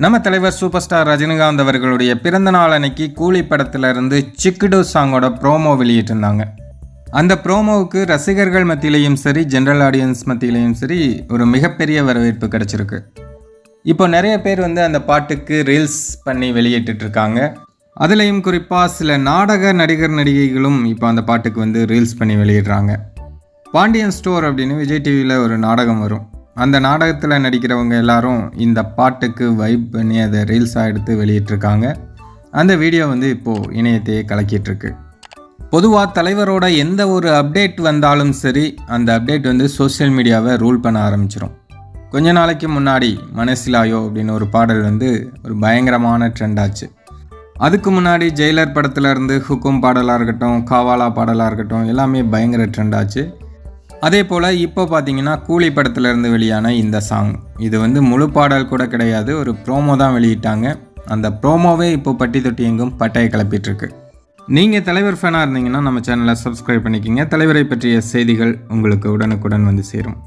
நம்ம தலைவர் super star Rajinikanth அவர்களுடைய பிறந்த நாள் அன்னைக்கு கூலி படத்திலிருந்து சிக்குடு சாங்கோட ப்ரோமோ வெளியிட்டிருந்தாங்க. அந்த ப்ரோமோவுக்கு ரசிகர்கள் மத்தியிலையும் சரி, ஜென்ரல் ஆடியன்ஸ் மத்தியிலையும் சரி ஒரு மிகப்பெரிய வரவேற்பு கிடச்சிருக்கு. இப்போ நிறைய பேர் அந்த பாட்டுக்கு ரீல்ஸ் பண்ணி வெளியிட்டுருக்காங்க. அதுலேயும் குறிப்பாக சில நாடக நடிகர் நடிகைகளும் இப்போ அந்த பாட்டுக்கு ரீல்ஸ் பண்ணி வெளியிடுறாங்க. பாண்டியன் ஸ்டோர் அப்படின்னு விஜய் டிவியில் ஒரு நாடகம் வரும். அந்த நாடகத்தில் நடிக்கிறவங்க எல்லாரும் இந்த பாட்டுக்கு வைப் பண்ணி அதை ரீல்ஸாக எடுத்து வெளியிட்ருக்காங்க. அந்த வீடியோ இப்போது இணையத்தையே கலக்கிட்டுருக்கு. பொதுவாக தலைவரோட எந்த ஒரு அப்டேட் வந்தாலும் சரி, அந்த அப்டேட் சோஷியல் மீடியாவை ரூல் பண்ண ஆரம்பிச்சிடும். கொஞ்ச நாளைக்கு முன்னாடி மனசிலாயோ அப்படின்னு ஒரு பாடல் ஒரு பயங்கரமான ட்ரெண்ட் ஆச்சு. அதுக்கு முன்னாடி ஜெயிலர் படத்துலேருந்து ஹுக்கும் பாடலாக இருக்கட்டும், காவாலா பாடலாக இருக்கட்டும், எல்லாமே பயங்கர ட்ரெண்ட் ஆச்சு. அதே போல் இப்போ பார்த்தீங்கன்னா கூலி படத்துலேருந்து வெளியான இந்த சாங், இது முழு பாடல் கூட கிடையாது, ஒரு ப்ரோமோ தான் வெளியிட்டாங்க. அந்த ப்ரோமோவே இப்போ பட்டி தொட்டி எங்கும் பட்டையை கிளப்பிட்டுருக்கு. நீங்கள் தலைவர் ஃபேனாக இருந்தீங்கன்னா நம்ம சேனலை சப்ஸ்கிரைப் பண்ணிக்கிங்க. தலைவரை பற்றிய செய்திகள் உங்களுக்கு உடனுக்குடன் சேரும்.